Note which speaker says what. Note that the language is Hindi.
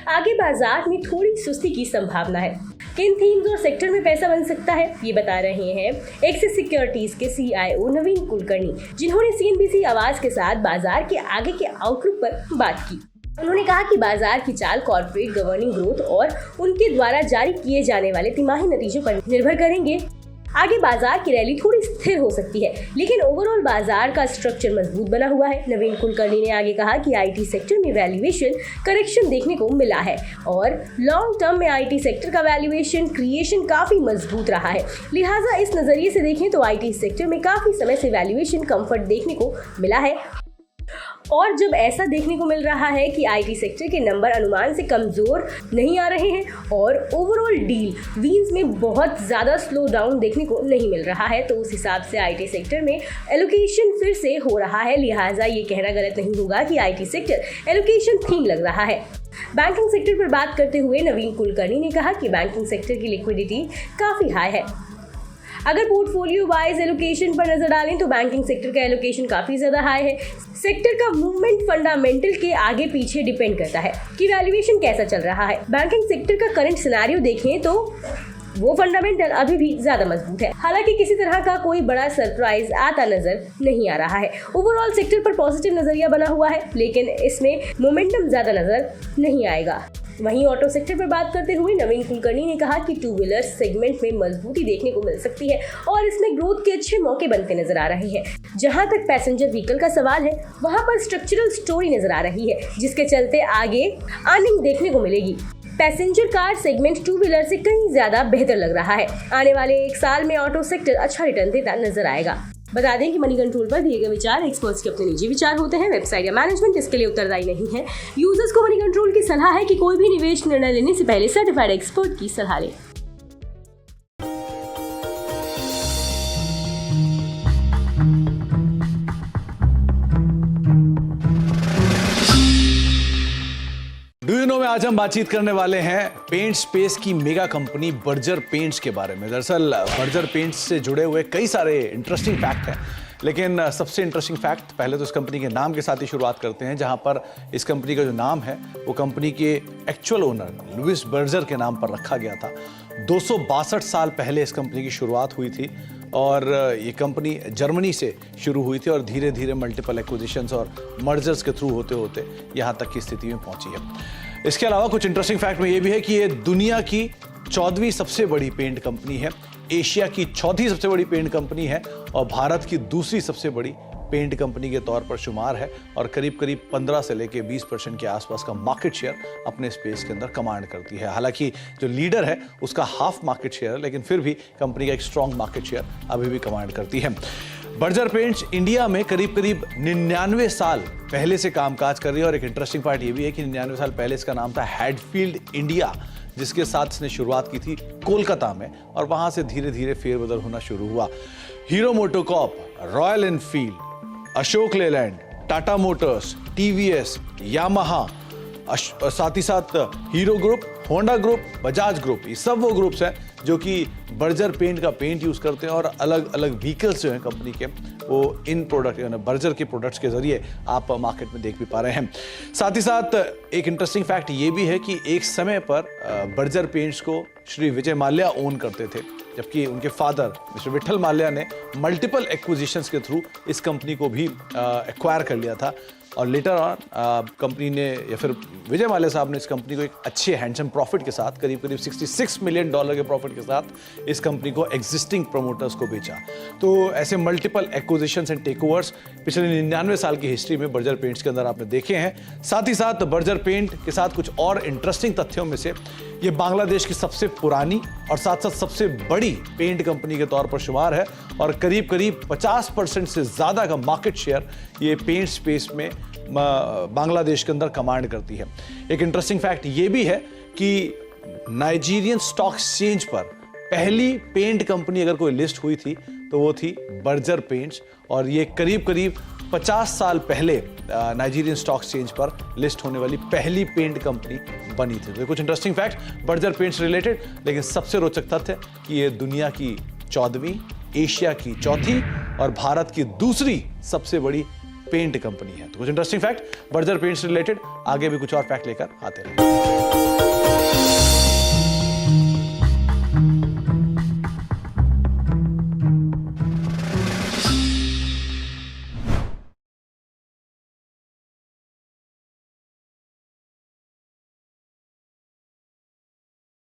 Speaker 1: आगे बाजार में थोड़ी सुस्ती की संभावना है। किन थीम्स और सेक्टर में पैसा बन सकता है, ये बता रहे हैं एक्सिस सिक्योरिटीज के CIO नवीन कुलकर्णी, जिन्होंने CNBC आवाज के साथ बाजार के आगे के आउटलुक पर बात की। उन्होंने कहा कि बाजार की चाल कॉर्पोरेट गवर्निंग ग्रोथ और उनके द्वारा जारी किए जाने वाले तिमाही नतीजों पर निर्भर करेंगे। आगे बाजार की रैली थोड़ी स्थिर हो सकती है, लेकिन ओवरऑल बाजार का स्ट्रक्चर मजबूत बना हुआ है। नवीन कुलकर्णी ने आगे कहा कि IT सेक्टर में वैल्यूएशन करेक्शन देखने को मिला है और लॉन्ग टर्म में IT सेक्टर का वैल्यूएशन क्रिएशन काफी मजबूत रहा है। लिहाजा इस नजरिए से देखें तो IT सेक्टर में काफी समय से वैल्यूएशन कंफर्ट देखने को मिला है। और जब ऐसा देखने को मिल रहा है कि IT सेक्टर के नंबर अनुमान से कमजोर नहीं आ रहे हैं और ओवरऑल डील वीन्स में बहुत ज़्यादा स्लो डाउन देखने को नहीं मिल रहा है, तो उस हिसाब से IT सेक्टर में एलोकेशन फिर से हो रहा है। लिहाजा ये कहना गलत नहीं होगा कि IT सेक्टर एलोकेशन थीम लग रहा है। बैंकिंग सेक्टर पर बात करते हुए नवीन कुलकर्णी ने कहा कि बैंकिंग सेक्टर की लिक्विडिटी काफ़ी हाई है। अगर पोर्टफोलियो वाइज एलोकेशन पर नजर डालें तो बैंकिंग सेक्टर का एलोकेशन काफी ज्यादा हाई है। सेक्टर का मूवमेंट फंडामेंटल के आगे पीछे डिपेंड करता है कि वैल्यूएशन कैसा चल रहा है। बैंकिंग सेक्टर का करंट सिनेरियो देखें तो वो फंडामेंटल अभी भी ज्यादा मजबूत है। हालांकि किसी तरह का कोई बड़ा सरप्राइज आता नजर नहीं आ रहा है। ओवरऑल सेक्टर पर पॉजिटिव नजरिया बना हुआ है, लेकिन इसमें मोमेंटम ज्यादा नजर नहीं आएगा। वहीं ऑटो सेक्टर पर बात करते हुए नवीन कुलकर्णी ने कहा कि टू व्हीलर सेगमेंट में मजबूती देखने को मिल सकती है और इसमें ग्रोथ के अच्छे मौके बनते नजर आ रहे हैं। जहां तक पैसेंजर व्हीकल का सवाल है, वहां पर स्ट्रक्चरल स्टोरी नजर आ रही है, जिसके चलते आगे अर्निंग देखने को मिलेगी। Passenger car segment two wheeler से कहीं ज्यादा बेहतर लग रहा है। आने वाले एक साल में ऑटो सेक्टर अच्छा रिटर्न देता नजर आएगा। बता दें कि मनी कंट्रोल पर दिए गए विचार एक्सपर्ट्स के अपने निजी विचार होते हैं। वेबसाइट या मैनेजमेंट इसके लिए उत्तरदायी नहीं है। यूजर्स को मनी कंट्रोल की सलाह है कि कोई भी निवेश निर्णय लेने से पहले सर्टिफाइड एक्सपर्ट की सलाह लें।
Speaker 2: में आज हम बातचीत करने वाले हैं पेंट स्पेस की मेगा कंपनी बर्जर पेंट्स के बारे में। दरअसल बर्जर पेंट्स से जुड़े हुए कई सारे इंटरेस्टिंग फैक्ट हैं, लेकिन सबसे इंटरेस्टिंग फैक्ट पहले तो इस कंपनी के नाम के साथ ही शुरुआत करते हैं, जहां पर इस कंपनी का जो नाम है वो कंपनी के एक्चुअल ओनर लुइस बर्जर के नाम पर रखा गया था। 262 साल पहले इस कंपनी की शुरुआत हुई थी और ये कंपनी जर्मनी से शुरू हुई थी और धीरे धीरे मल्टीपल एक्विजिशंस और मर्जर्स के थ्रू होते होते यहाँ तक की स्थिति में पहुंची है। इसके अलावा कुछ इंटरेस्टिंग फैक्ट में ये भी है कि ये दुनिया की 14वीं सबसे बड़ी पेंट कंपनी है, एशिया की 4थी सबसे बड़ी पेंट कंपनी है और भारत की दूसरी सबसे बड़ी पेंट कंपनी के तौर पर शुमार है और करीब करीब 15 से लेके 20% के आसपास का मार्केट शेयर अपने स्पेस के अंदर कमांड करती है। हालांकि जो लीडर है उसका हाफ मार्केट शेयर है, लेकिन फिर भी कंपनी का एक स्ट्रॉन्ग मार्केट शेयर अभी भी कमांड करती है। बर्जर पेंट्स इंडिया में करीब करीब 99 साल पहले से कामकाज कर रही है और एक इंटरेस्टिंग पार्ट ये भी है कि 99 साल पहले इसका नाम था हैडफील्ड इंडिया, जिसके साथ इसने शुरुआत की थी कोलकाता में और वहां से धीरे धीरे फेरबदल होना शुरू हुआ। Hero MotoCorp, royal Enfield, Ashok Leyland, Tata Motors, TVS, Yamaha, साथ ही साथ hero group, Honda group, Bajaj group, ये सब वो ग्रुप्स हैं जो कि बर्जर पेंट का पेंट यूज करते हैं और अलग अलग व्हीकल्स जो हैं कंपनी के वो इन प्रोडक्ट यानी बर्जर के प्रोडक्ट्स के जरिए आप मार्केट में देख भी पा रहे हैं। साथ ही साथ एक इंटरेस्टिंग फैक्ट ये भी है कि एक समय पर बर्जर पेंट्स को श्री विजय माल्या ओन करते थे, जबकि उनके फादर मिस्टर विठल माल्या ने मल्टीपल एक्विजिशंस के थ्रू इस कंपनी को भी एक्वायर कर लिया था और लेटर ऑन कंपनी ने या फिर विजय माल्या साहब ने इस कंपनी को एक अच्छे हैंडसम प्रॉफिट के साथ करीब करीब $66 मिलियन के प्रॉफिट के साथ इस कंपनी को एग्जिस्टिंग प्रमोटर्स को बेचा। तो ऐसे मल्टीपल एक्विजिशंस एंड टेकओवर्स पिछले 99 साल की हिस्ट्री में बर्जर पेंट्स के अंदर आपने देखे हैं। साथ ही साथ बर्जर पेंट के साथ कुछ और इंटरेस्टिंग तथ्यों में से ये बांग्लादेश की सबसे पुरानी और साथ साथ सबसे बड़ी पेंट कंपनी के तौर पर शुमार है और करीब करीब 50% से ज़्यादा का मार्केट शेयर ये पेंट स्पेस में बांग्लादेश के अंदर कमांड करती है। एक इंटरेस्टिंग फैक्ट ये भी है कि नाइजीरियन स्टॉक एक्सचेंज पर पहली पेंट कंपनी अगर कोई लिस्ट हुई थी तो वो थी बर्जर पेंट्स और ये करीब करीब 50 साल पहले नाइजीरियन स्टॉक एक्सचेंज पर लिस्ट होने वाली पहली पेंट कंपनी बनी थी। तो कुछ interesting fact Berger paints related, लेकिन सबसे रोचक तथ्य कि ये दुनिया की 14वीं, एशिया की 4थी और भारत की दूसरी सबसे बड़ी पेंट कंपनी है। तो कुछ इंटरेस्टिंग फैक्ट बर्जर पेंट से रिलेटेड, आगे भी कुछ और फैक्ट लेकर आते रहेंगे।